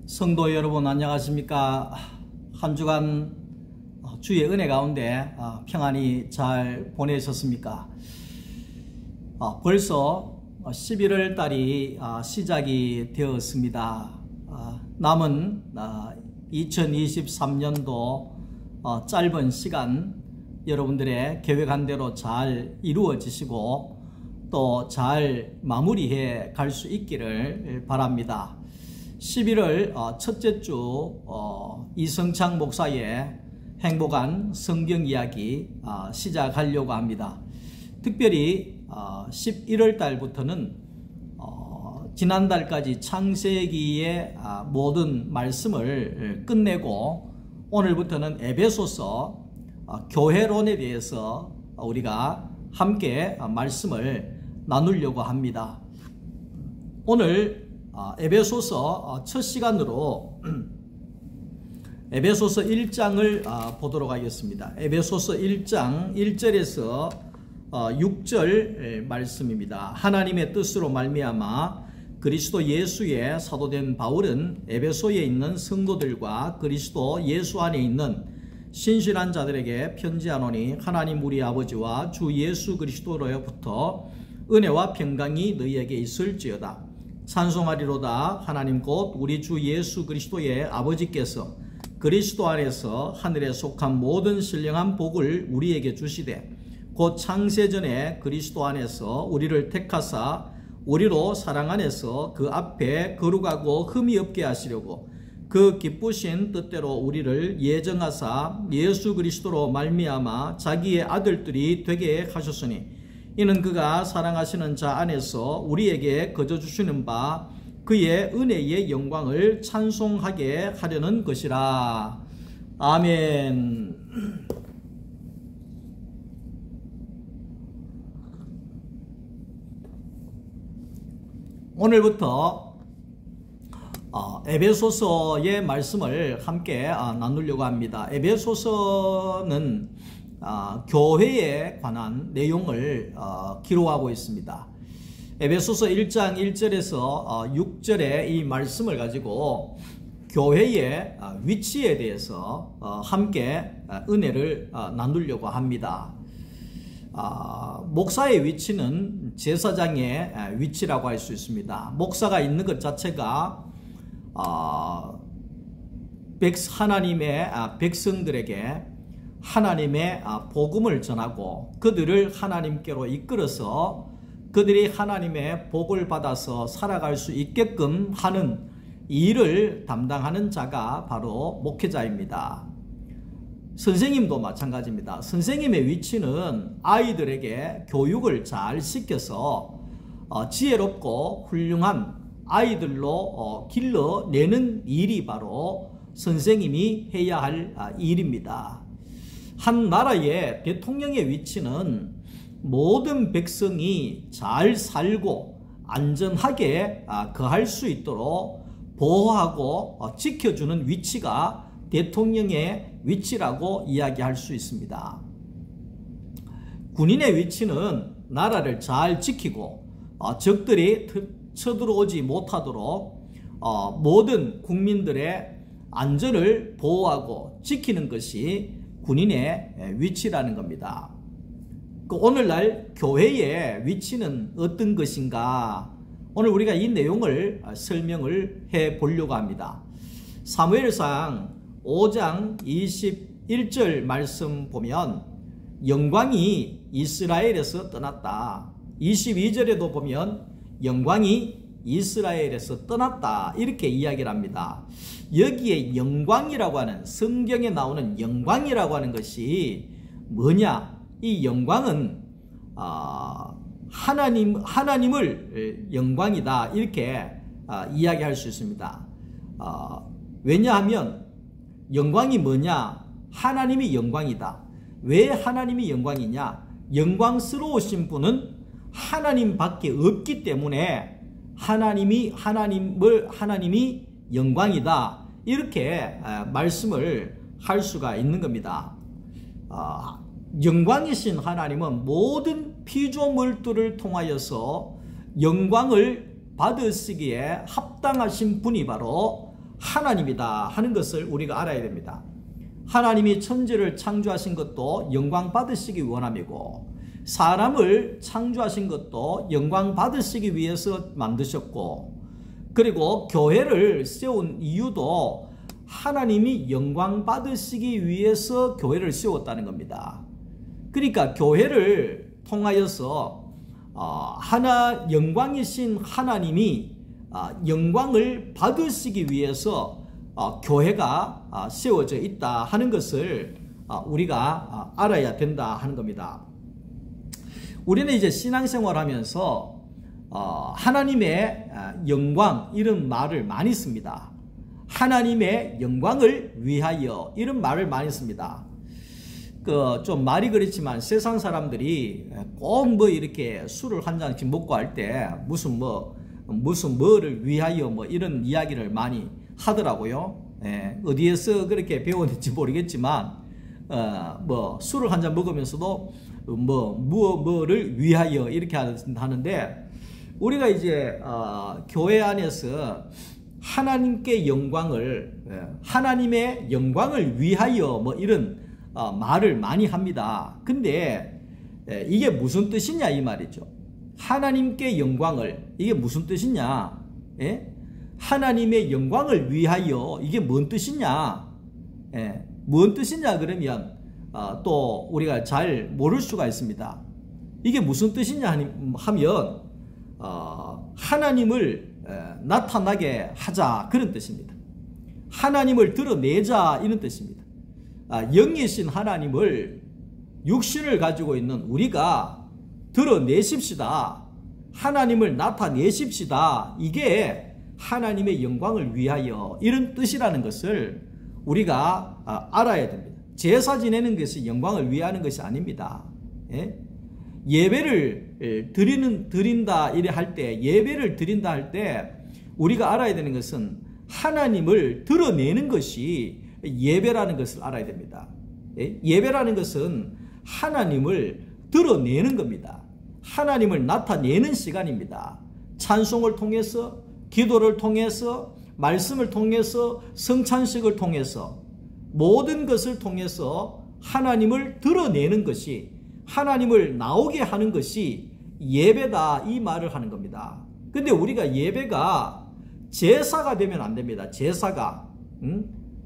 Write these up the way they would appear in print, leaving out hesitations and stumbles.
성도 여러분 안녕하십니까? 한 주간 주의 은혜 가운데 평안히 잘 보내셨습니까? 벌써 11월 달이 시작이 되었습니다. 남은 2023년도 짧은 시간 여러분들의 계획한 대로 잘 이루어지시고 또 잘 마무리해 갈 수 있기를 바랍니다. 11월 첫째 주 이성창 목사의 행복한 성경 이야기 시작하려고 합니다. 특별히 11월 달부터는 지난달까지 창세기의 모든 말씀을 끝내고 오늘부터는 에베소서 교회론에 대해서 우리가 함께 말씀을 나누려고 합니다. 오늘 에베소서 첫 시간으로 에베소서 1장을 보도록 하겠습니다. 에베소서 1장 1절에서 6절 말씀입니다. 하나님의 뜻으로 말미암아 그리스도 예수의 사도된 바울은 에베소에 있는 성도들과 그리스도 예수 안에 있는 신실한 자들에게 편지하노니 하나님 우리 아버지와 주 예수 그리스도로부터 은혜와 평강이 너희에게 있을지어다. 찬송하리로다. 하나님 곧 우리 주 예수 그리스도의 아버지께서 그리스도 안에서 하늘에 속한 모든 신령한 복을 우리에게 주시되 곧 창세전에 그리스도 안에서 우리를 택하사 우리로 사랑 안에서 그 앞에 거룩하고 흠이 없게 하시려고 그 기쁘신 뜻대로 우리를 예정하사 예수 그리스도로 말미암아 자기의 아들들이 되게 하셨으니 이는 그가 사랑하시는 자 안에서 우리에게 거저 주시는 바 그의 은혜의 영광을 찬송하게 하려는 것이라. 아멘. 오늘부터 에베소서의 말씀을 함께 나누려고 합니다. 에베소서는 교회에 관한 내용을 기록하고 있습니다. 에베소서 1장 1절에서 6절의 이 말씀을 가지고 교회의 위치에 대해서 함께 은혜를 나누려고 합니다. 목사의 위치는 제사장의 위치라고 할 수 있습니다. 목사가 있는 것 자체가 하나님의 백성들에게 하나님의 복음을 전하고 그들을 하나님께로 이끌어서 그들이 하나님의 복을 받아서 살아갈 수 있게끔 하는 일을 담당하는 자가 바로 목회자입니다. 선생님도 마찬가지입니다. 선생님의 위치는 아이들에게 교육을 잘 시켜서 지혜롭고 훌륭한 아이들로 길러내는 일이 바로 선생님이 해야 할 일입니다. 한 나라의 대통령의 위치는 모든 백성이 잘 살고 안전하게 거할 수 있도록 보호하고 지켜주는 위치가 대통령의 위치라고 이야기할 수 있습니다. 군인의 위치는 나라를 잘 지키고 적들이 쳐들어오지 못하도록 모든 국민들의 안전을 보호하고 지키는 것이 군인의 위치라는 겁니다. 오늘날 교회의 위치는 어떤 것인가? 오늘 우리가 이 내용을 설명을 해 보려고 합니다. 사무엘상 5장 21절 말씀 보면 영광이 이스라엘에서 떠났다. 22절에도 보면 영광이 이스라엘에서 떠났다. 이렇게 이야기를 합니다. 여기에 영광이라고 하는 성경에 나오는 영광이라고 하는 것이 뭐냐? 이 영광은 하나님을 영광이다. 이렇게 이야기할 수 있습니다. 왜냐하면 영광이 뭐냐? 하나님이 영광이다. 왜 하나님이 영광이냐? 영광스러우신 분은 하나님밖에 없기 때문에 하나님이 영광이다. 이렇게 말씀을 할 수가 있는 겁니다. 영광이신 하나님은 모든 피조물들을 통하여서 영광을 받으시기에 합당하신 분이 바로 하나님이다 하는 것을 우리가 알아야 됩니다. 하나님이 천지를 창조하신 것도 영광 받으시기 원함이고, 사람을 창조하신 것도 영광 받으시기 위해서 만드셨고, 그리고 교회를 세운 이유도 하나님이 영광 받으시기 위해서 교회를 세웠다는 겁니다. 그러니까 교회를 통하여서 영광이신 하나님이 영광을 받으시기 위해서 교회가 세워져 있다 하는 것을 우리가 알아야 된다 하는 겁니다. 우리는 이제 신앙생활 하면서 하나님의 영광 이런 말을 많이 씁니다. 하나님의 영광을 위하여 이런 말을 많이 씁니다. 좀 말이 그렇지만 세상 사람들이 꼭 뭐 이렇게 술을 한 잔씩 먹고 할 때 무슨 뭐를 위하여 뭐 이런 이야기를 많이 하더라고요. 어디에서 그렇게 배웠는지 모르겠지만 뭐 술을 한 잔 먹으면서도 뭐를 위하여 이렇게 하는데, 우리가 이제 교회 안에서 하나님의 영광을 위하여 뭐 이런 말을 많이 합니다. 근데 이게 무슨 뜻이냐 이 말이죠. 하나님께 영광을, 이게 무슨 뜻이냐? 하나님의 영광을 위하여, 이게 뭔 뜻이냐? 뭔 뜻이냐 그러면 또 우리가 잘 모를 수가 있습니다. 이게 무슨 뜻이냐 하면 하나님을 나타나게 하자 그런 뜻입니다. 하나님을 드러내자 이런 뜻입니다. 영이신 하나님을 육신을 가지고 있는 우리가 드러내십시다. 하나님을 나타내십시다. 이게 하나님의 영광을 위하여 이런 뜻이라는 것을 우리가 알아야 됩니다. 제사 지내는 것이 영광을 위하는 것이 아닙니다. 예배를 드린다 이래 할 때, 예배를 드린다 할 때 우리가 알아야 되는 것은 하나님을 드러내는 것이 예배라는 것을 알아야 됩니다. 예배라는 것은 하나님을 드러내는 겁니다. 하나님을 나타내는 시간입니다. 찬송을 통해서, 기도를 통해서, 말씀을 통해서, 성찬식을 통해서, 모든 것을 통해서 하나님을 드러내는 것이, 하나님을 나오게 하는 것이 예배다 이 말을 하는 겁니다. 근데 우리가 예배가 제사가 되면 안 됩니다.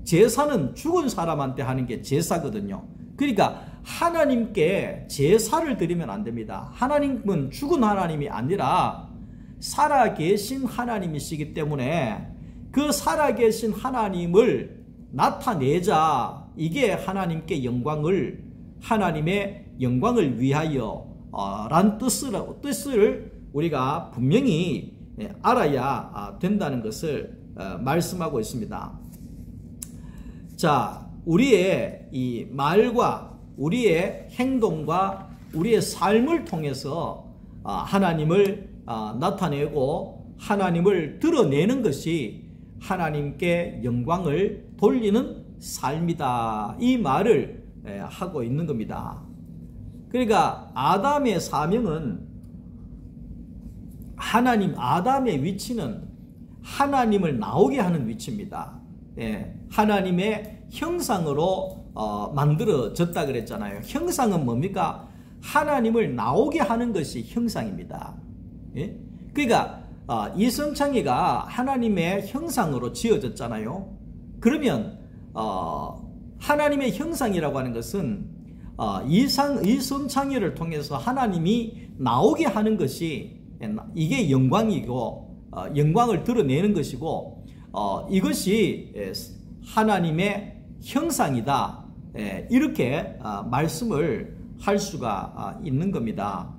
제사는 죽은 사람한테 하는 게 제사거든요. 그러니까 하나님께 제사를 드리면 안 됩니다. 하나님은 죽은 하나님이 아니라 살아계신 하나님이시기 때문에 그 살아계신 하나님을 나타내자. 이게 하나님께 하나님의 영광을 위하여 란 뜻을 우리가 분명히 알아야 된다는 것을 말씀하고 있습니다. 자, 우리의 이 말과 우리의 행동과 우리의 삶을 통해서 하나님을 나타내고 하나님을 드러내는 것이 하나님께 영광을 돌리는 삶이다. 이 말을 하고 있는 겁니다. 그러니까 아담의 사명은 아담의 위치는 하나님을 나오게 하는 위치입니다. 하나님의 형상으로 만들어졌다 그랬잖아요. 형상은 뭡니까? 하나님을 나오게 하는 것이 형상입니다. 그러니까 이성창이가 하나님의 형상으로 지어졌잖아요. 그러면 하나님의 형상이라고 하는 것은 이성창이를 통해서 하나님이 나오게 하는 것이 이게 영광이고 영광을 드러내는 것이고 이것이 하나님의 형상이다. 이렇게 말씀을 할 수가 있는 겁니다.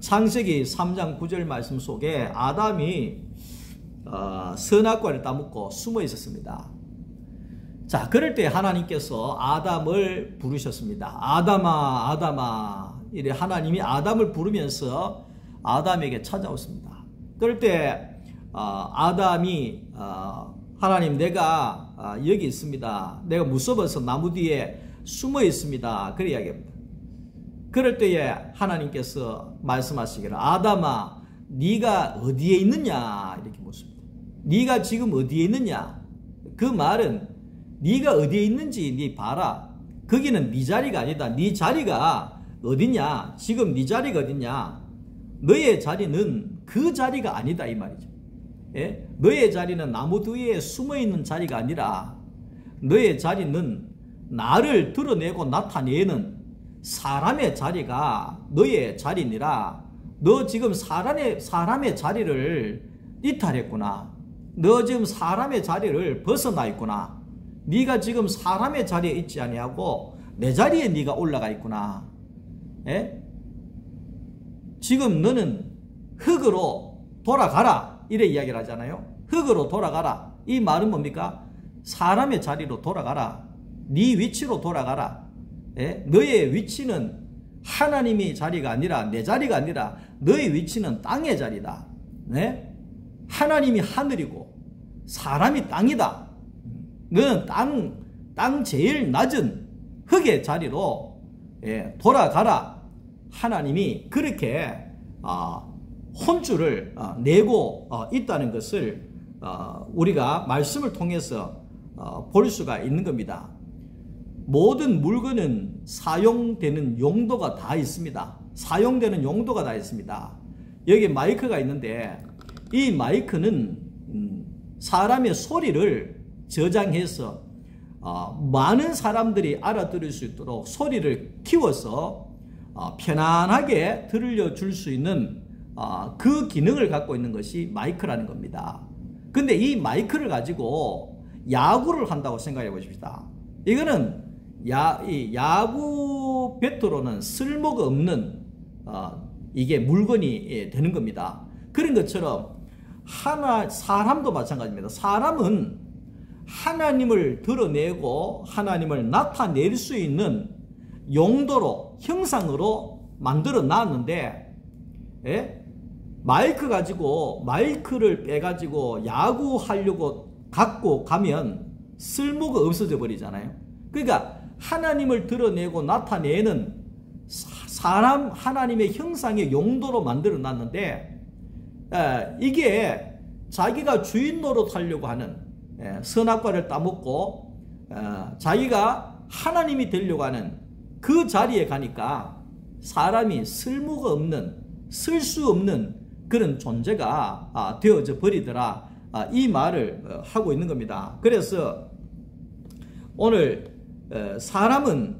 창세기 3장 9절 말씀 속에 아담이 선악과를 따먹고 숨어 있었습니다. 자, 그럴 때 하나님께서 아담을 부르셨습니다. 아담아, 아담아. 이래 하나님이 아담을 부르면서 아담에게 찾아왔습니다. 그럴 때 아담이 하나님, 내가 여기 있습니다. 내가 무서워서 나무 뒤에 숨어 있습니다. 그렇게 이야기합니다. 그럴 때에 하나님께서 말씀하시기를 아담아, 네가 어디에 있느냐 이렇게 묻습니다. 네가 지금 어디에 있느냐? 그 말은 네가 어디에 있는지 네 봐라. 거기는 네 자리가 아니다. 네 자리가 어디냐? 지금 네 자리가 어디냐? 너의 자리는 그 자리가 아니다 이 말이죠. 예? 너의 자리는 나무 뒤에 숨어있는 자리가 아니라 너의 자리는 나를 드러내고 나타내는 사람의 자리가 너의 자리니라. 너 지금 사람의 자리를 이탈했구나. 너 지금 사람의 자리를 벗어나 있구나. 네가 지금 사람의 자리에 있지 아니하고 내 자리에 네가 올라가 있구나. 예? 지금 너는 흙으로 돌아가라 이래 이야기를 하잖아요. 흙으로 돌아가라. 이 말은 뭡니까? 사람의 자리로 돌아가라. 네 위치로 돌아가라. 예? 너의 위치는 하나님의 자리가 아니라 내 자리가 아니라 너의 위치는 땅의 자리다. 네? 하나님이 하늘이고 사람이 땅이다. 너는 땅 제일 낮은 흙의 자리로 돌아가라. 하나님이 그렇게 혼주를 내고 있다는 것을 우리가 말씀을 통해서 볼 수가 있는 겁니다. 모든 물건은 사용되는 용도가 다 있습니다. 사용되는 용도가 다 있습니다. 여기 마이크가 있는데 이 마이크는 사람의 소리를 저장해서 많은 사람들이 알아들을 수 있도록 소리를 키워서 편안하게 들려줄 수 있는 그 기능을 갖고 있는 것이 마이크라는 겁니다. 근데 이 마이크를 가지고 야구를 한다고 생각해 보십시다. 이거는 야구 배트로는 쓸모가 없는 이게 물건이 되는 겁니다. 그런 것처럼 사람도 마찬가지입니다. 사람은 하나님을 드러내고 하나님을 나타낼 수 있는 용도로 형상으로 만들어 놨는데 마이크 가지고 마이크를 빼가지고 야구하려고 갖고 가면 쓸모가 없어져 버리잖아요. 그러니까 하나님을 드러내고 나타내는 사람 하나님의 형상의 용도로 만들어 놨는데 이게 자기가 주인 노릇하려고 하는 선악과를 따먹고 자기가 하나님이 되려고 하는 그 자리에 가니까 사람이 쓸모가 없는 쓸 수 없는 그런 존재가 되어져 버리더라. 이 말을 하고 있는 겁니다. 그래서 오늘 사람은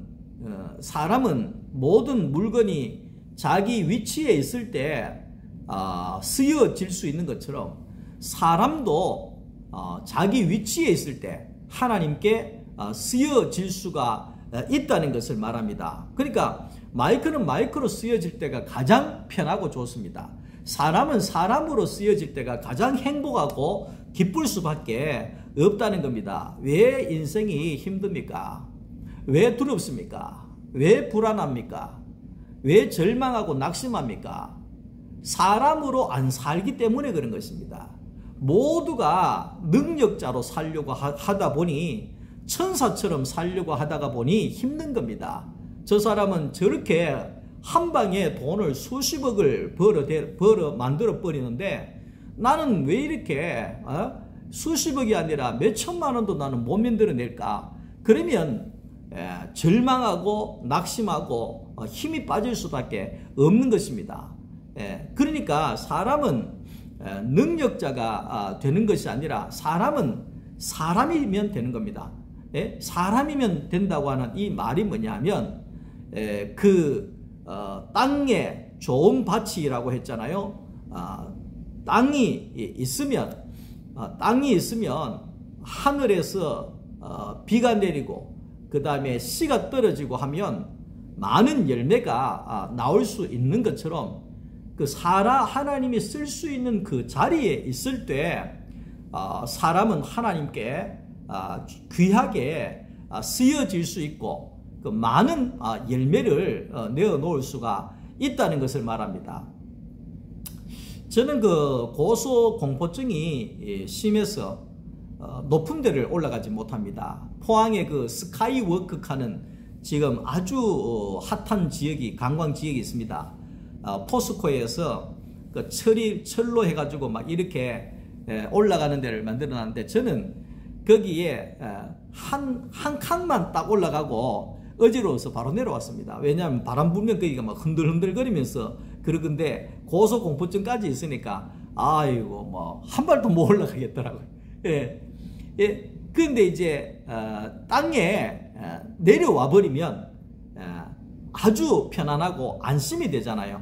모든 물건이 자기 위치에 있을 때 쓰여질 수 있는 것처럼 사람도 자기 위치에 있을 때 하나님께 쓰여질 수가 있다는 것을 말합니다. 그러니까 마이크는 마이크로 쓰여질 때가 가장 편하고 좋습니다. 사람은 사람으로 쓰여질 때가 가장 행복하고 기쁠 수밖에 없다는 겁니다. 왜 인생이 힘듭니까? 왜 두렵습니까? 왜 불안합니까? 왜 절망하고 낙심합니까? 사람으로 안 살기 때문에 그런 것입니다. 모두가 능력자로 살려고 하다 보니 천사처럼 살려고 하다가 보니 힘든 겁니다. 저 사람은 저렇게 한 방에 돈을 수십억을 벌어 만들어 버리는데 나는 왜 이렇게 수십억이 아니라 몇 천만 원도 나는 못 만들어낼까? 그러면 절망하고 낙심하고 힘이 빠질 수밖에 없는 것입니다. 그러니까 사람은 능력자가 되는 것이 아니라 사람은 사람이면 되는 겁니다. 사람이면 된다고 하는 이 말이 뭐냐면 땅에 좋은 밭이라고 했잖아요. 땅이 있으면 하늘에서 비가 내리고 그 다음에 씨가 떨어지고 하면 많은 열매가 나올 수 있는 것처럼 하나님이 쓸 수 있는 그 자리에 있을 때 사람은 하나님께 귀하게 쓰여질 수 있고 그 많은 열매를 내어 놓을 수가 있다는 것을 말합니다. 저는 그 고소 공포증이 심해서 높은 데를 올라가지 못합니다. 포항의 그 스카이워크카는 지금 아주 핫한 지역이 관광 지역이 있습니다. 포스코에서 그 철로 해가지고 막 이렇게 올라가는 데를 만들어놨는데 저는 거기에 한 칸만 딱 올라가고 어지러워서 바로 내려왔습니다. 왜냐하면 바람 불면 거기가 막 흔들흔들거리면서 그러건데 고소공포증까지 있으니까 아이고 뭐 한 발도 못 올라가겠더라고요. 그런데 이제 땅에 내려와 버리면 아주 편안하고 안심이 되잖아요.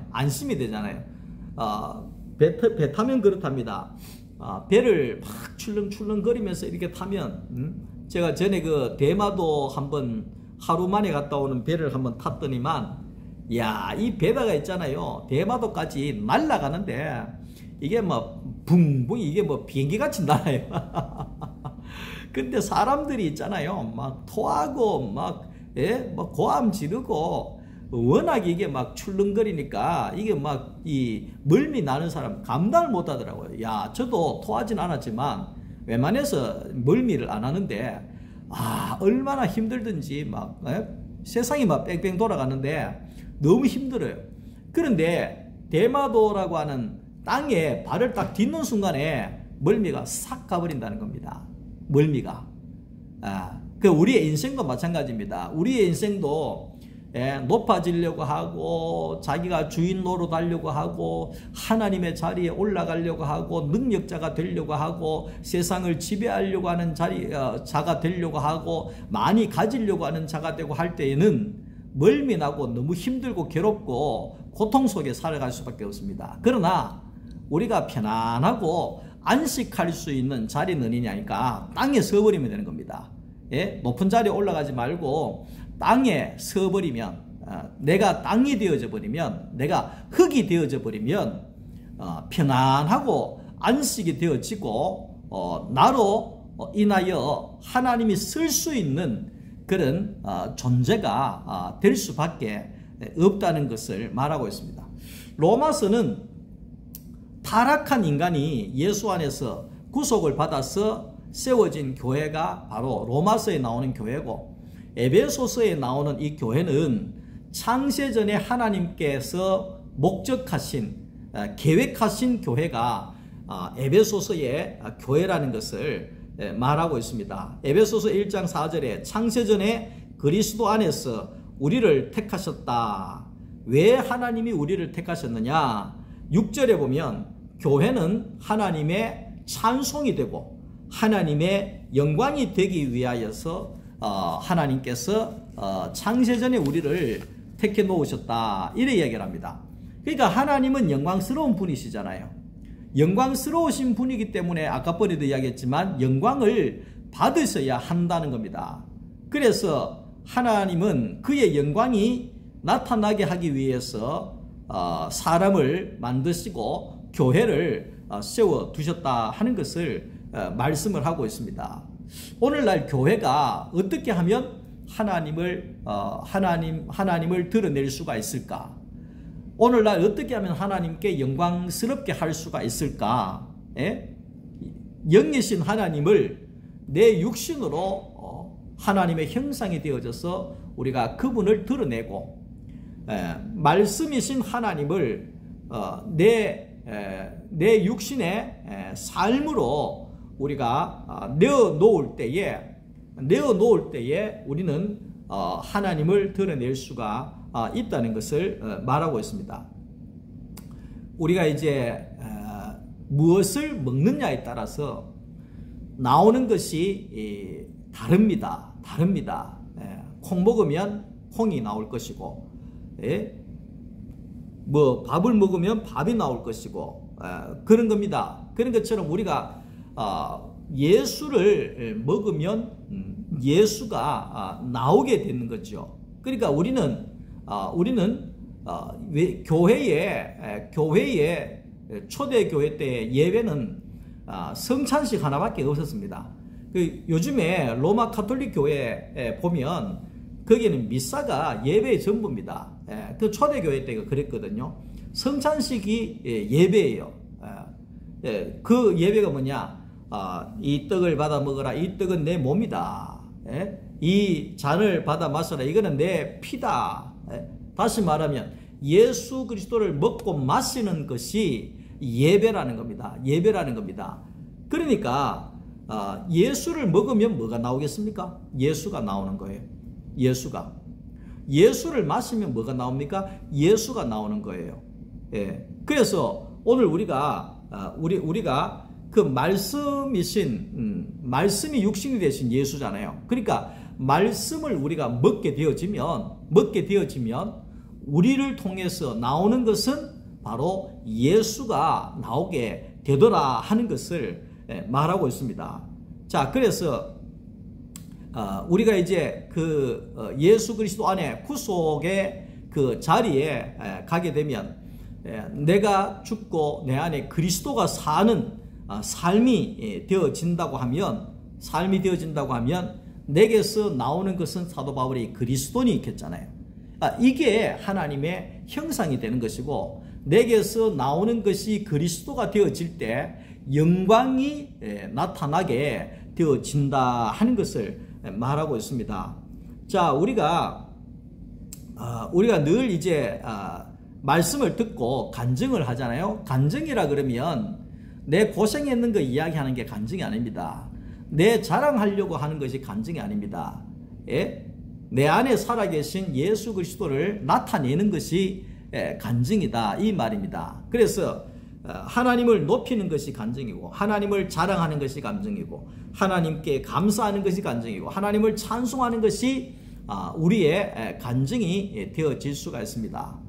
배 타면 그렇답니다. 배를 막 출렁출렁거리면서 이렇게 타면 제가 전에 그 대마도 한번 하루 만에 갔다 오는 배를 한번 탔더니만 야, 이 배다가 있잖아요. 대마도까지 날아가는데 이게 뭐 붕붕 이게 뭐 비행기 같이 날아요. 근데 사람들이 있잖아요. 막 토하고 막 고함 지르고 워낙 이게 막 출렁거리니까 이게 막 이 멀미 나는 사람 감당을 못 하더라고요. 야, 저도 토하진 않았지만 웬만해서 멀미를 안 하는데 얼마나 힘들든지 막 세상이 막 뺑뺑 돌아가는데 너무 힘들어요. 그런데 대마도라고 하는 땅에 발을 딱 딛는 순간에 멀미가 싹 가버린다는 겁니다. 멀미가. 그 우리의 인생도 마찬가지입니다. 우리의 인생도 높아지려고 하고 자기가 주인 노릇하려고 하고 하나님의 자리에 올라가려고 하고 능력자가 되려고 하고 세상을 지배하려고 하는 자가 되려고 하고 많이 가지려고 하는 자가 되고 할 때에는 멀미나고 너무 힘들고 괴롭고 고통 속에 살아갈 수밖에 없습니다. 그러나 우리가 편안하고 안식할 수 있는 자리는 어디냐니까 땅에 서버리면 되는 겁니다. 높은 자리에 올라가지 말고 땅에 서버리면 내가 땅이 되어져 버리면 내가 흙이 되어져 버리면 편안하고 안식이 되어지고 나로 인하여 하나님이 쓸 수 있는 그런 존재가 될 수밖에 없다는 것을 말하고 있습니다. 로마서는 타락한 인간이 예수 안에서 구속을 받아서 세워진 교회가 바로 로마서에 나오는 교회고 에베소서에 나오는 이 교회는 창세전에 하나님께서 목적하신 계획하신 교회가 에베소서의 교회라는 것을 말하고 있습니다. 에베소서 1장 4절에 창세전에 그리스도 안에서 우리를 택하셨다. 왜 하나님이 우리를 택하셨느냐? 6절에 보면 교회는 하나님의 찬송이 되고 하나님의 영광이 되기 위하여서 하나님께서 창세전에 우리를 택해 놓으셨다. 이래 이야기를 합니다. 그러니까 하나님은 영광스러운 분이시잖아요. 영광스러우신 분이기 때문에 아까 번에도 이야기했지만 영광을 받으셔야 한다는 겁니다. 그래서 하나님은 그의 영광이 나타나게 하기 위해서 사람을 만드시고 교회를 세워두셨다 하는 것을 말씀을 하고 있습니다. 오늘날 교회가 어떻게 하면 하나님을 드러낼 수가 있을까? 오늘날 어떻게 하면 하나님께 영광스럽게 할 수가 있을까? 영이신 하나님을 내 육신으로 하나님의 형상이 되어져서 우리가 그분을 드러내고 말씀이신 하나님을 내 육신의 삶으로 우리가 내어 놓을 때에 우리는 하나님을 드러낼 수가 있다는 것을 말하고 있습니다. 우리가 이제 무엇을 먹느냐에 따라서 나오는 것이 다릅니다. 콩 먹으면 콩이 나올 것이고, 뭐 밥을 먹으면 밥이 나올 것이고, 그런 겁니다. 그런 것처럼 우리가 예수를 먹으면 예수가 나오게 되는 거죠. 그러니까 우리는 교회에 초대교회 때 예배는 성찬식 하나밖에 없었습니다. 요즘에 로마 가톨릭 교회에 보면 거기는 미사가 예배의 전부입니다. 그 초대교회 때가 그랬거든요. 성찬식이 예배예요. 그 예배가 뭐냐? 이 떡을 받아 먹어라. 이 떡은 내 몸이다. 이 잔을 받아 마셔라. 이거는 내 피다. 다시 말하면 예수 그리스도를 먹고 마시는 것이 예배라는 겁니다. 그러니까 예수를 먹으면 뭐가 나오겠습니까? 예수가 나오는 거예요. 예수를 마시면 뭐가 나옵니까? 예수가 나오는 거예요. 예. 그래서 오늘 우리가 그 말씀이 육신이 되신 예수잖아요. 그러니까 말씀을 우리가 먹게 되어지면 우리를 통해서 나오는 것은 바로 예수가 나오게 되더라 하는 것을 말하고 있습니다. 자, 그래서 우리가 이제 그 예수 그리스도 안에 구속의 그 자리에 가게 되면 내가 죽고 내 안에 그리스도가 사는 삶이 되어진다고 하면 내게서 나오는 것은 사도 바울이 그리스도니 있겠잖아요. 이게 하나님의 형상이 되는 것이고, 내게서 나오는 것이 그리스도가 되어질 때 영광이 나타나게 되어진다 하는 것을 말하고 있습니다. 자, 우리가 늘 이제 말씀을 듣고 간증을 하잖아요. 간증이라 그러면 내 고생했는 거 이야기하는 게 간증이 아닙니다. 내 자랑하려고 하는 것이 간증이 아닙니다. 예? 내 안에 살아계신 예수 그리스도를 나타내는 것이 간증이다 이 말입니다. 그래서 하나님을 높이는 것이 간증이고, 하나님을 자랑하는 것이 간증이고, 하나님께 감사하는 것이 간증이고, 하나님을 찬송하는 것이 우리의 간증이 되어질 수가 있습니다.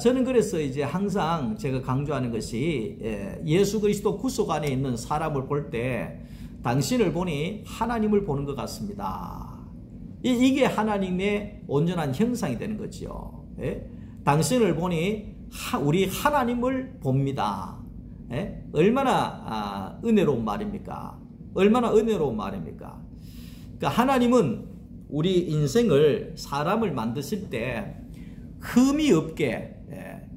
저는 그래서 이제 항상 제가 강조하는 것이, 예수 그리스도 구속 안에 있는 사람을 볼 때 당신을 보니 하나님을 보는 것 같습니다. 이게 하나님의 온전한 형상이 되는 거지요. 당신을 보니 우리 하나님을 봅니다. 얼마나 은혜로운 말입니까? 그러니까 하나님은 우리 인생을, 사람을 만드실 때 흠이 없게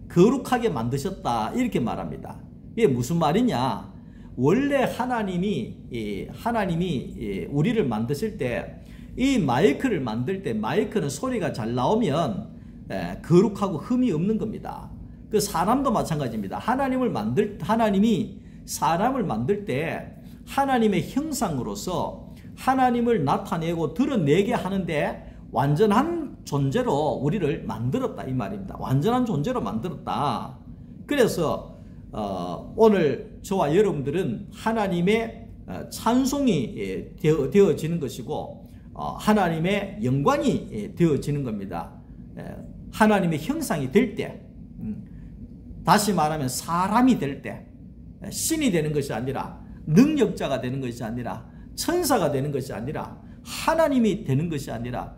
거룩하게 만드셨다 이렇게 말합니다. 이게 무슨 말이냐? 원래 하나님이 우리를 만드실 때, 이 마이크를 만들 때 마이크는 소리가 잘 나오면 거룩하고 흠이 없는 겁니다. 그 사람도 마찬가지입니다. 하나님이 사람을 만들 때 하나님의 형상으로서 하나님을 나타내고 드러내게 하는데 완전한 존재로 우리를 만들었다 이 말입니다. 완전한 존재로 만들었다. 그래서 오늘 저와 여러분들은 하나님의 찬송이 되어지는 것이고, 하나님의 영광이 되어지는 겁니다. 하나님의 형상이 될 때, 다시 말하면 사람이 될 때, 신이 되는 것이 아니라, 능력자가 되는 것이 아니라, 천사가 되는 것이 아니라, 하나님이 되는 것이 아니라,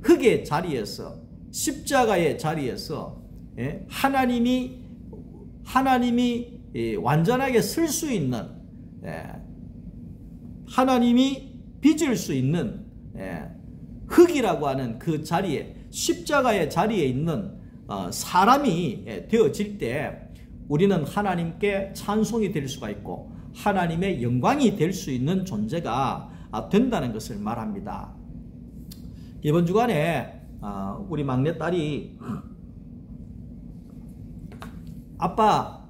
흙의 자리에서, 십자가의 자리에서 하나님이 완전하게 설 수 있는, 하나님이 빚을 수 있는 흙이라고 하는 그 자리에, 십자가의 자리에 있는 사람이 되어질 때 우리는 하나님께 찬송이 될 수가 있고 하나님의 영광이 될 수 있는 존재가 된다는 것을 말합니다. 이번 주간에 우리 막내딸이 아빠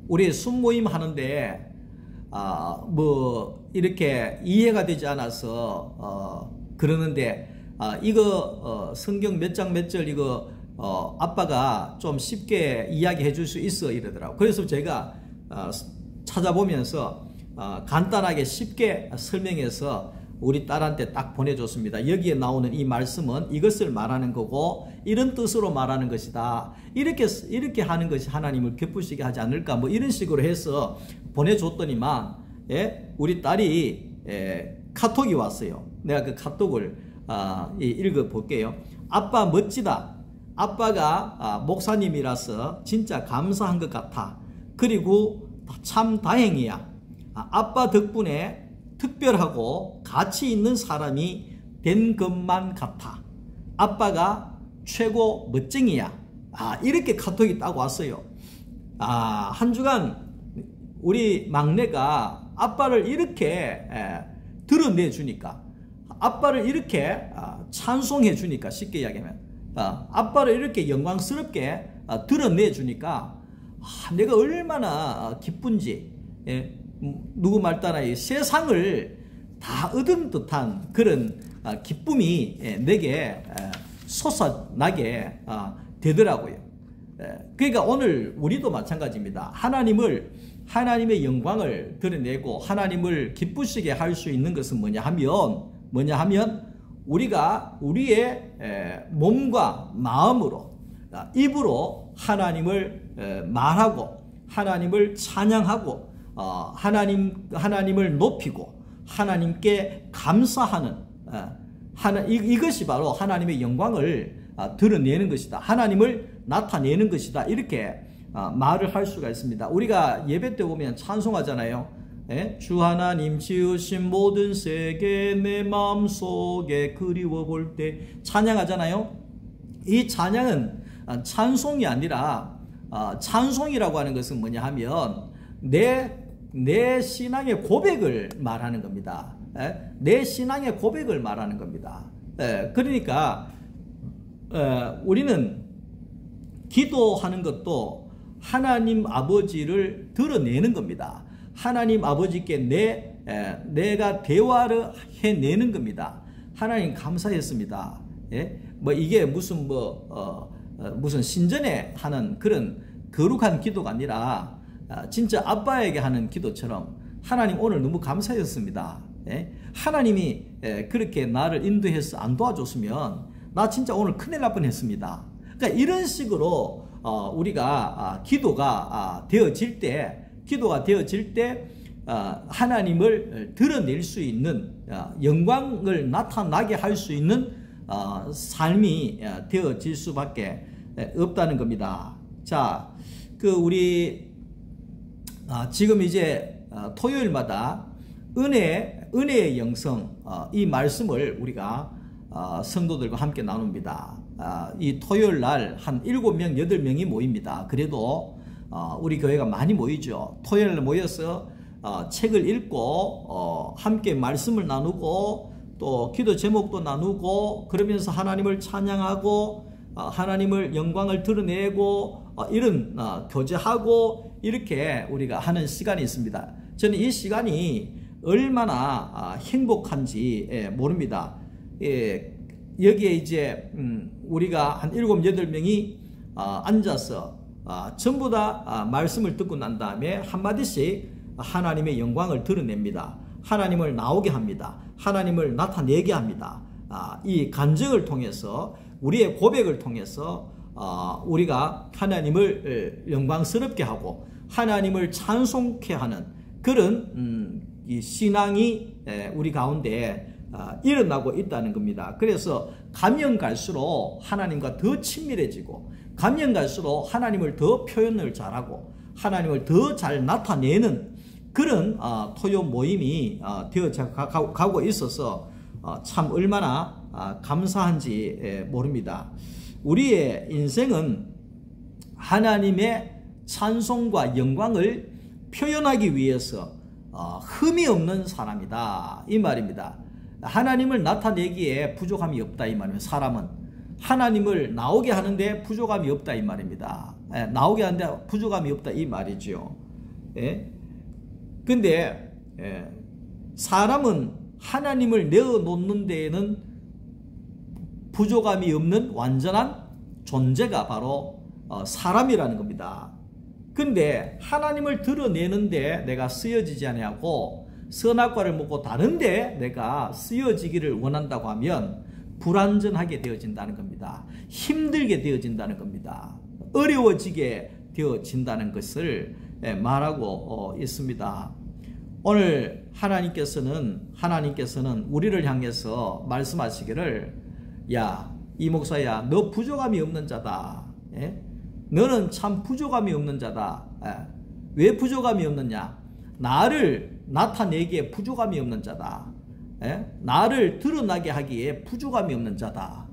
우리 순모임 하는데 뭐 이렇게 이해가 되지 않아서 그러는데 이거 성경 몇 장 몇 절 이거 아빠가 좀 쉽게 이야기해 줄 수 있어 이러더라고. 그래서 제가 찾아보면서 간단하게 쉽게 설명해서 우리 딸한테 딱 보내줬습니다. 여기에 나오는 이 말씀은 이것을 말하는 거고 이런 뜻으로 말하는 것이다. 이렇게 하는 것이 하나님을 기쁘시게 하지 않을까 뭐 이런 식으로 해서 보내줬더니만 우리 딸이 카톡이 왔어요. 내가 그 카톡을 읽어볼게요. 아빠 멋지다. 아빠가 목사님이라서 진짜 감사한 것 같아. 그리고 참 다행이야. 아빠 덕분에 특별하고 가치 있는 사람이 된 것만 같아. 아빠가 최고 멋쟁이야. 이렇게 카톡이 딱 왔어요. 한 주간 우리 막내가 아빠를 이렇게 드러내 주니까, 아빠를 이렇게 찬송해 주니까, 쉽게 이야기하면 아빠를 이렇게 영광스럽게 드러내 주니까 내가 얼마나 기쁜지, 예, 누구 말 따라 이 세상을 다 얻은 듯한 그런 기쁨이 내게 솟아나게 되더라고요. 그러니까 오늘 우리도 마찬가지입니다. 하나님의 영광을 드러내고 하나님을 기쁘시게 할 수 있는 것은 뭐냐 하면 우리가 우리의 몸과 마음으로 입으로 하나님을 말하고 하나님을 찬양하고 하나님을 높이고 하나님께 감사하는 이것이 바로 하나님의 영광을 드러내는 것이다. 하나님을 나타내는 것이다. 이렇게 말을 할 수가 있습니다. 우리가 예배 때 보면 찬송하잖아요. 예? 주 하나님 지으신 모든 세계 내 마음속에 그리워 볼 때 찬양하잖아요. 이 찬양은 찬송이 아니라 찬송이라고 하는 것은 뭐냐 하면 내 신앙의 고백을 말하는 겁니다. 예? 내 신앙의 고백을 말하는 겁니다. 예, 그러니까 우리는 기도하는 것도 하나님 아버지를 드러내는 겁니다. 하나님 아버지께 내가 대화를 해내는 겁니다. 하나님 감사했습니다. 예? 뭐 이게 무슨 신전에 하는 그런 거룩한 기도가 아니라 진짜 아빠에게 하는 기도처럼 하나님 오늘 너무 감사했습니다. 예? 하나님이 그렇게 나를 인도해서 안 도와줬으면 나 진짜 오늘 큰일 날 뻔했습니다. 그러니까 이런 식으로 우리가 기도가 되어질 때 하나님을 드러낼 수 있는 영광을 나타나게 할 수 있는 삶이 되어질 수밖에 없다는 겁니다. 자, 우리 지금 이제 토요일마다 은혜의 영성 이 말씀을 우리가 성도들과 함께 나눕니다. 이 토요일 날 한 7명, 8명이 모입니다. 그래도 우리 교회가 많이 모이죠. 토요일 날 모여서 책을 읽고 함께 말씀을 나누고 또 기도 제목도 나누고 그러면서 하나님을 찬양하고 하나님을 영광을 드러내고 이런 교제하고 이렇게 우리가 하는 시간이 있습니다. 저는 이 시간이 얼마나 행복한지 모릅니다. 여기에 이제 우리가 한 7, 8명이 앉아서 전부 다 말씀을 듣고 난 다음에 한마디씩 하나님의 영광을 드러냅니다. 하나님을 나오게 합니다. 하나님을 나타내게 합니다. 이 간증을 통해서 우리의 고백을 통해서 우리가 하나님을 영광스럽게 하고 하나님을 찬송케 하는 그런 이 신앙이 우리 가운데 일어나고 있다는 겁니다. 그래서 가면 갈수록 하나님과 더 친밀해지고 가면 갈수록 하나님을 더 표현을 잘하고 하나님을 더 잘 나타내는 그런 토요 모임이 되어 가고 있어서 참 얼마나 감사한지 모릅니다. 우리의 인생은 하나님의 찬송과 영광을 표현하기 위해서 흠이 없는 사람이다 이 말입니다. 하나님을 나타내기에 부족함이 없다 이 말입니다. 사람은 하나님을 나오게 하는데 부족함이 없다 이 말입니다. 나오게 하는데 부족함이 없다 이 말이죠. 근데 사람은 하나님을 내어놓는 데에는 부족함이 없는 완전한 존재가 바로 사람이라는 겁니다. 근데 하나님을 드러내는데 내가 쓰여지지 아니하고 선악과를 먹고 다른데 내가 쓰여지기를 원한다고 하면 불완전하게 되어진다는 겁니다. 힘들게 되어진다는 겁니다. 어려워지게 되어진다는 것을 말하고 있습니다. 오늘 하나님께서는 우리를 향해서 말씀하시기를 야, 이 목사야, 너 부족함이 없는 자다. 너는 참 부족함이 없는 자다. 왜 부족함이 없느냐? 나를 나타내기에 부족함이 없는 자다. 나를 드러나게 하기에 부족함이 없는 자다.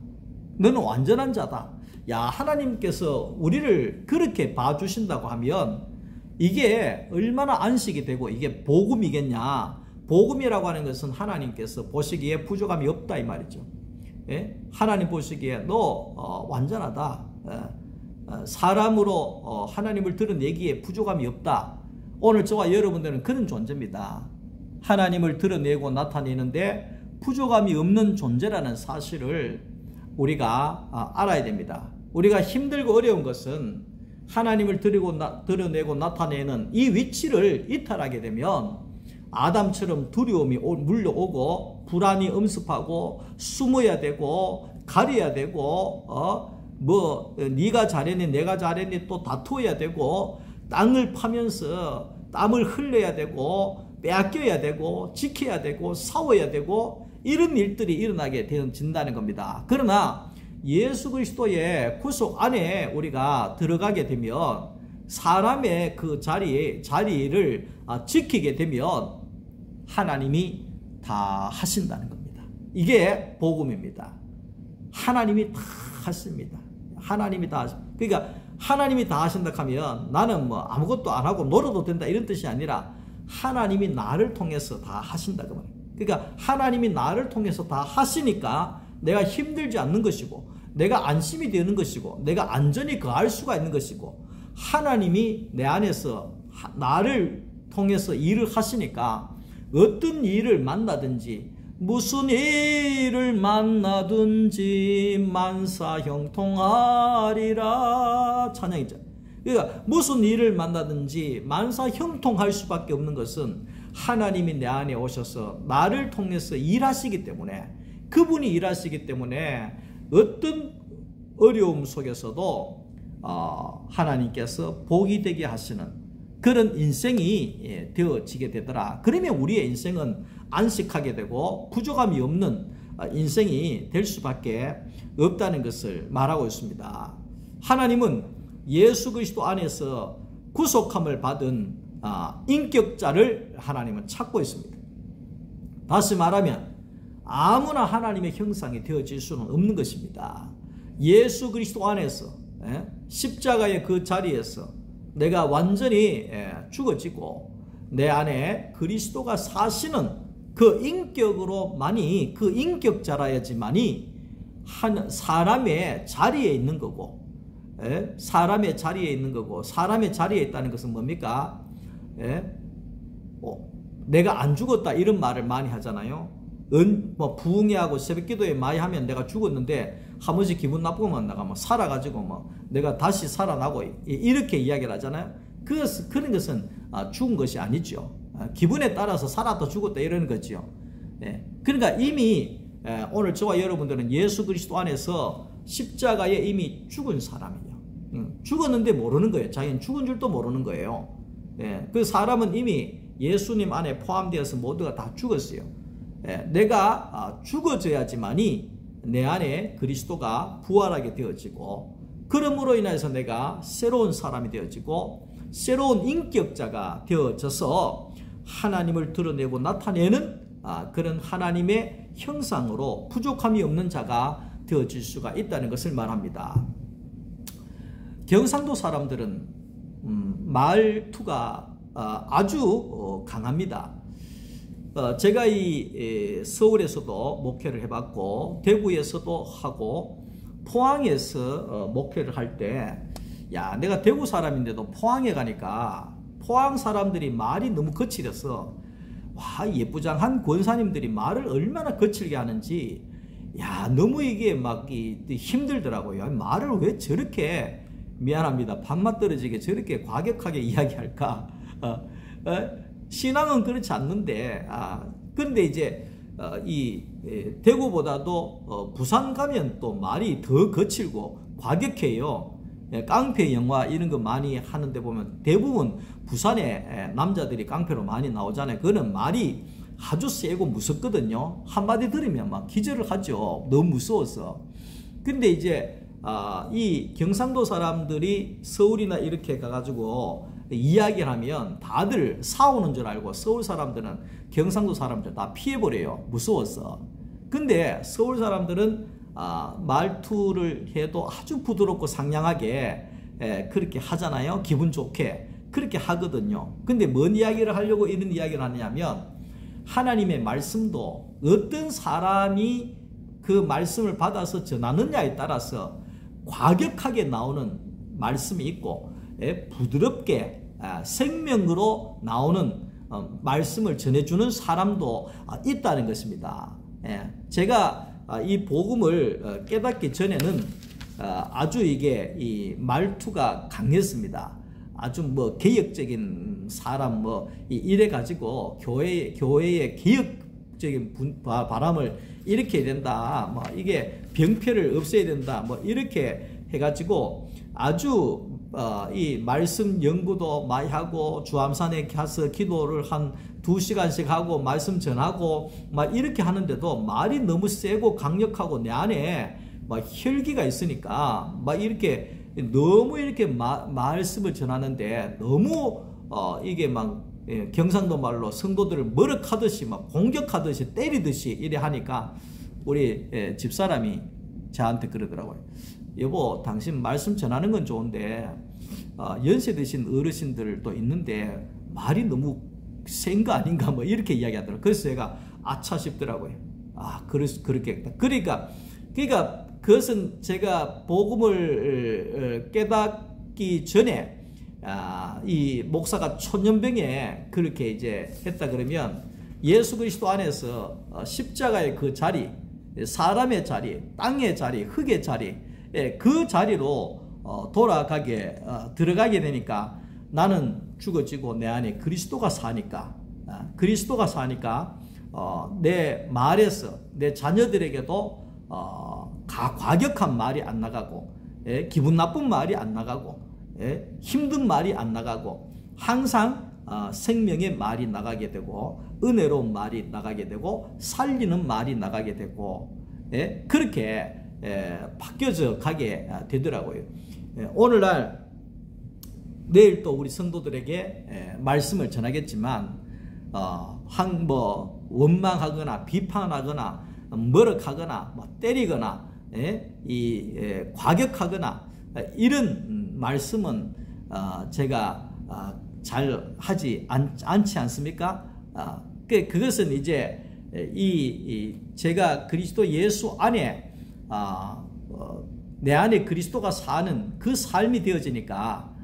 너는 완전한 자다. 야, 하나님께서 우리를 그렇게 봐주신다고 하면 이게 얼마나 안식이 되고 이게 복음이겠냐. 복음이라고 하는 것은 하나님께서 보시기에 부족함이 없다 이 말이죠. 하나님 보시기에 너 완전하다. 사람으로 하나님을 드러내기에 부족함이 없다. 오늘 저와 여러분들은 그런 존재입니다. 하나님을 드러내고 나타내는데 부족함이 없는 존재라는 사실을 우리가 알아야 됩니다. 우리가 힘들고 어려운 것은 하나님을 드러내고 나타내는 이 위치를 이탈하게 되면 아담처럼 두려움이 물려오고 불안이 엄습하고 숨어야 되고 가려야 되고 네가 잘했니 내가 잘했니 또 다투어야 되고 땅을 파면서 땀을 흘려야 되고 빼앗겨야 되고 지켜야 되고 싸워야 되고 이런 일들이 일어나게 되어진다는 겁니다. 그러나 예수 그리스도의 구속 안에 우리가 들어가게 되면 사람의 그 자리를 지키게 되면 하나님이 다 하신다는 겁니다. 이게 복음입니다. 하나님이 다 하십니다. 하나님이 다 하십니다. 그러니까 하나님이 다 하신다 하면 나는 뭐 아무것도 안 하고 놀아도 된다 이런 뜻이 아니라 하나님이 나를 통해서 다 하신다 그 말이에요. 그러니까 하나님이 나를 통해서 다 하시니까 내가 힘들지 않는 것이고 내가 안심이 되는 것이고 내가 안전히 거할 수가 있는 것이고 하나님이 내 안에서 나를 통해서 일을 하시니까 어떤 일을 만나든지 무슨 일을 만나든지 만사형통하리라 찬양이죠. 그러니까 무슨 일을 만나든지 만사형통할 수밖에 없는 것은 하나님이 내 안에 오셔서 나를 통해서 일하시기 때문에 그분이 일하시기 때문에 어떤 어려움 속에서도 하나님께서 복이 되게 하시는 그런 인생이 되어지게 되더라. 그러면 우리의 인생은 안식하게 되고 부족함이 없는 인생이 될 수밖에 없다는 것을 말하고 있습니다. 하나님은 예수 그리스도 안에서 구속함을 받은 인격자를 하나님은 찾고 있습니다. 다시 말하면 아무나 하나님의 형상이 되어질 수는 없는 것입니다. 예수 그리스도 안에서 십자가의 그 자리에서 내가 완전히 죽어지고 내 안에 그리스도가 사시는 그 인격으로만이 그 인격자라야지만이 사람의 자리에 있는 거고 사람의 자리에 있는 거고 사람의 자리에 있다는 것은 뭡니까? 내가 안 죽었다 이런 말을 많이 하잖아요. 부흥회하고 새벽기도에 많이 하면 내가 죽었는데 한 번씩 기분 나쁘면 내가 살아가지고 내가 다시 살아나고 이렇게 이야기를 하잖아요. 그런 것은 죽은 것이 아니죠. 기분에 따라서 살았다 죽었다 이러는 거죠. 그러니까 이미 오늘 저와 여러분들은 예수 그리스도 안에서 십자가에 이미 죽은 사람이에요. 죽었는데 모르는 거예요. 자기는 죽은 줄도 모르는 거예요. 그 사람은 이미 예수님 안에 포함되어서 모두가 다 죽었어요. 내가 죽어져야지만이 내 안에 그리스도가 부활하게 되어지고 그러므로 인해서 내가 새로운 사람이 되어지고 새로운 인격자가 되어져서 하나님을 드러내고 나타내는 그런 하나님의 형상으로 부족함이 없는 자가 되어질 수가 있다는 것을 말합니다. 경상도 사람들은 말투가 아주 강합니다. 제가 이 서울에서도 목회를 해봤고 대구에서도 하고 포항에서 목회를 할 때 내가 대구 사람인데도 포항에 가니까 포항 사람들이 말이 너무 거칠어서 예쁘장한 권사님들이 말을 얼마나 거칠게 하는지 너무 이게 힘들더라고요. 말을 왜 저렇게 미안합니다. 밥맛 떨어지게 저렇게 과격하게 이야기할까? 신앙은 그렇지 않는데 근데 이제 이 대구보다도 부산 가면 또 말이 더 거칠고 과격해요. 깡패 영화 이런 거 많이 하는데 보면 대부분 부산에 남자들이 깡패로 많이 나오잖아요. 그거는 말이 아주 세고 무섭거든요. 한마디 들으면 막 기절을 하죠. 너무 무서워서. 근데 이제 이 경상도 사람들이 서울이나 이렇게 가가지고 이야기를 하면 다들 싸우는 줄 알고 서울 사람들은 경상도 사람들 다 피해버려요. 무서워서. 근데 서울 사람들은 말투를 해도 아주 부드럽고 상냥하게 그렇게 하잖아요. 기분 좋게 그렇게 하거든요. 근데 뭔 이야기를 하려고 이런 이야기를 하냐면 하나님의 말씀도 어떤 사람이 그 말씀을 받아서 전하느냐에 따라서 과격하게 나오는 말씀이 있고 부드럽게 생명으로 나오는 말씀을 전해주는 사람도 있다는 것입니다. 제가 이 복음을 깨닫기 전에는 아주 이게 이 말투가 강했습니다. 아주 뭐 개혁적인 사람 뭐 이래 가지고 교회의 개혁적인 바람을 일으켜야 된다. 뭐 이게 병폐를 없애야 된다. 뭐 이렇게 해가지고 아주 이 말씀 연구도 많이 하고 주암산에 가서 기도를 한 2시간씩 하고 말씀 전하고 막 이렇게 하는데도 말이 너무 세고 강력하고 내 안에 막 혈기가 있으니까 막 이렇게 너무 이렇게 말씀을 전하는데 너무 이게 막 경상도 말로 성도들을 머럭하듯이 막 공격하듯이 때리듯이 이래 하니까 우리 집사람이 저한테 그러더라고요. 여보, 당신 말씀 전하는 건 좋은데 연세 드신 어르신들도 있는데 말이 너무 센 거 아닌가 뭐 이렇게 이야기하더라고요. 그래서 제가 아차 싶더라고요. 그렇겠다. 그러니까 그것은 제가 복음을 깨닫기 전에 이 목사가 초년병에 그렇게 이제 했다 그러면 예수 그리스도 안에서 십자가의 그 자리, 사람의 자리, 땅의 자리, 흙의 자리, 그 자리로 들어가게 되니까 나는 죽어지고 내 안에 그리스도가 사니까 내 말에서 내 자녀들에게도 과격한 말이 안 나가고 기분 나쁜 말이 안 나가고 힘든 말이 안 나가고 항상 생명의 말이 나가게 되고 은혜로운 말이 나가게 되고 살리는 말이 나가게 되고 그렇게 바뀌어져 가게 되더라고요. 오늘날 내일 또 우리 성도들에게 말씀을 전하겠지만 원망하거나 비판하거나 머럭하거나 때리거나 과격하거나 이런 말씀은 제가 잘 하지 않지 않습니까? 그것은 이제 제가 그리스도 예수 안에 내 안에 그리스도가 사는 그 삶이 되어지니까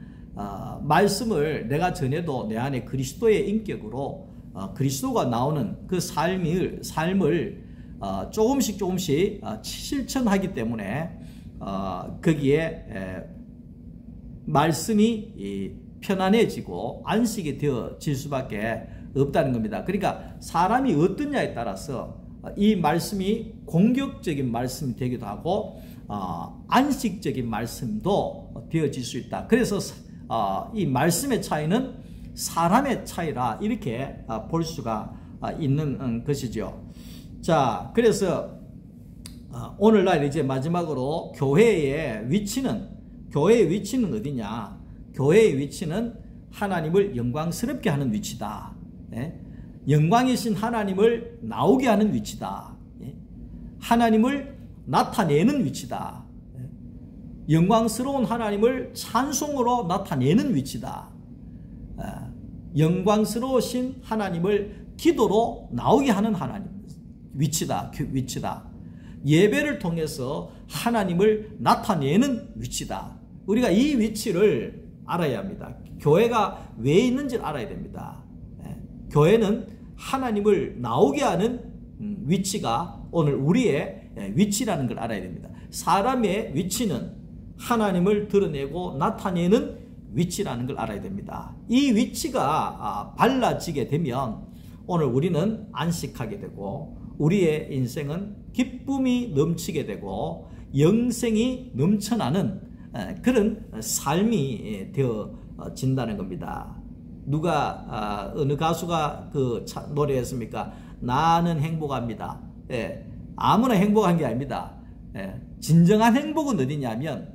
말씀을 내가 전해도 내 안에 그리스도의 인격으로 그리스도가 나오는 그 삶을 조금씩 실천하기 때문에 거기에 말씀이 편안해지고 안식이 되어질 수밖에 없다는 겁니다. 그러니까 사람이 어떠냐에 따라서 이 말씀이 공격적인 말씀이 되기도 하고 안식적인 말씀도 되어질 수 있다. 그래서 이 말씀의 차이는 사람의 차이라 이렇게 볼 수가 있는 것이죠. 자, 그래서 오늘날 이제 마지막으로 교회의 위치는 어디냐? 교회의 위치는 하나님을 영광스럽게 하는 위치다. 영광이신 하나님을 나오게 하는 위치다. 하나님을 나타내는 위치다. 영광스러운 하나님을 찬송으로 나타내는 위치다. 영광스러우신 하나님을 기도로 나오게 하는 위치다. 예배를 통해서 하나님을 나타내는 위치다. 우리가 이 위치를 알아야 합니다. 교회가 왜 있는지를 알아야 됩니다. 교회는 하나님을 나오게 하는 위치가 오늘 우리의 위치라는 걸 알아야 됩니다. 사람의 위치는 하나님을 드러내고 나타내는 위치라는 걸 알아야 됩니다. 이 위치가 발라지게 되면 오늘 우리는 안식하게 되고 우리의 인생은 기쁨이 넘치게 되고 영생이 넘쳐나는 그런 삶이 되어진다는 겁니다. 어느 가수가 노래했습니까? 나는 행복합니다. 아무나 행복한 게 아닙니다. 진정한 행복은 어디냐면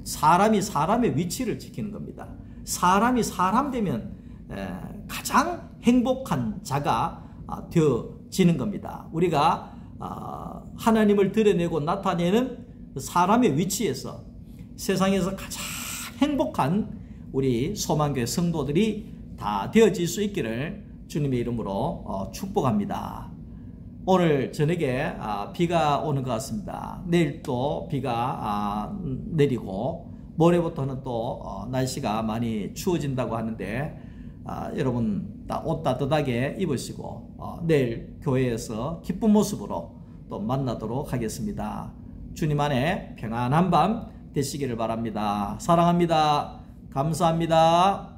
사람이 사람의 위치를 지키는 겁니다. 사람이 사람 되면 가장 행복한 자가 되어지는 겁니다. 우리가 하나님을 드러내고 나타내는 사람의 위치에서 세상에서 가장 행복한 우리 소망교회 성도들이 다 되어질 수 있기를 주님의 이름으로 축복합니다. 오늘 저녁에 비가 오는 것 같습니다. 내일 또 비가 내리고 모레부터는 또 날씨가 많이 추워진다고 하는데 여러분 옷 따뜻하게 입으시고 내일 교회에서 기쁜 모습으로 또 만나도록 하겠습니다. 주님 안에 평안한 밤 되시기를 바랍니다. 사랑합니다. 감사합니다.